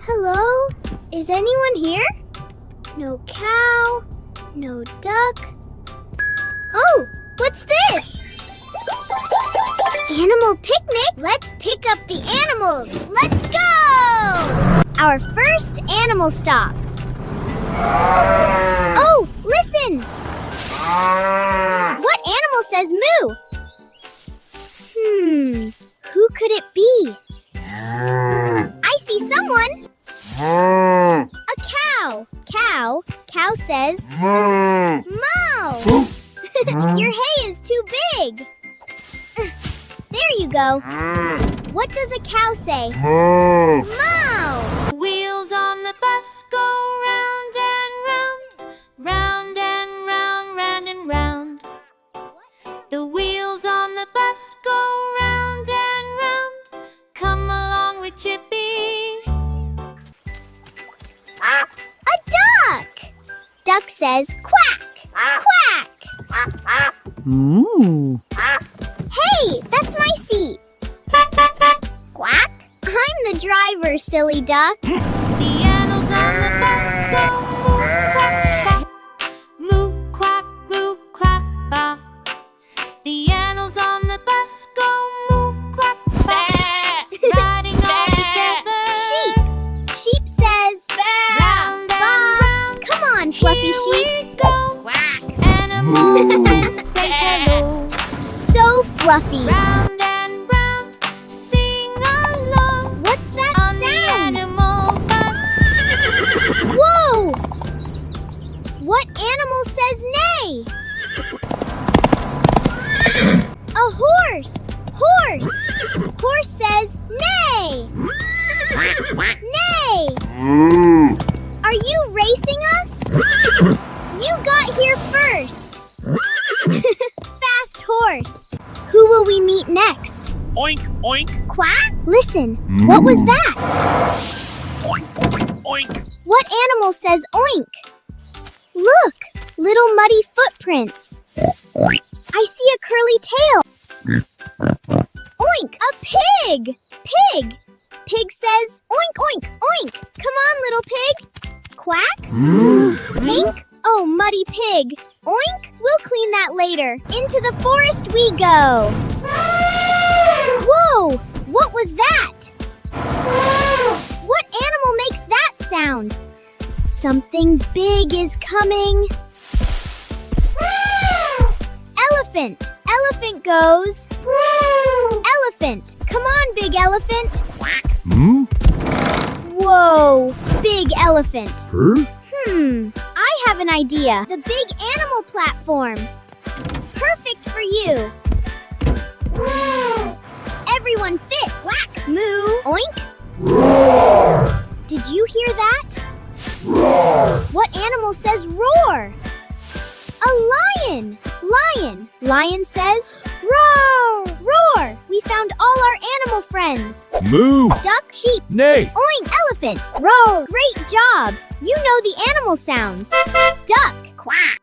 Hello? Is anyone here? No cow, no duck. Oh, what's this? Animal picnic? Let's pick up the animals. Let's go! Our first animal stop. Oh, listen! What animal says moo? Who could it be? I see someone! A cow. Cow says moo. Your hay is too big. There you go. What does a cow say? Moo. The wheels on the bus go round and round, round and round, round and round. The wheels on the bus go round and round. Come along with Chippy. A duck. Duck says quack. Quack. Ooh. Hey, that's my seat. Quack. I'm the driver, silly duck. The animals on the bus go moo, quack, moo, quack, ba. The animals on the bus go moo, quack, ba. Riding all together. Sheep says round and round. Come on, fluffy Here sheep. we go. Quack. Animals say hello. So fluffy. Round and round, sing along. What's that On the sound? animal bus. Whoa! What animal says neigh? A horse. Horse says neigh. Neigh. Are you racing us? You got here first. Fast horse. Who will we meet next? Oink, oink, Quack? Listen, what was that? oink, oink, oink. What animal says oink? Look, little muddy footprints. I see a curly tail. Oink, a pig. Pig says oink, oink, oink. Come on, little pig. Quack? Pink? Oh, muddy pig. Oink, we'll clean that later. Into the forest we go. Whoa, what was that? What animal makes that sound? Something big is coming. Elephant. Elephant goes. Elephant. Come on, big elephant. Whoa, big elephant. I have an idea. The big animal platform. Perfect for you. Everyone fits. Quack. Moo. Oink. Did you hear that? What animal says roar? A lion. Lion says roar. Roar. We found all our animal friends. Moo. Duck, sheep, Neigh. oink, elephant, roar. Great job. You know the animal sounds. Duck. Quack.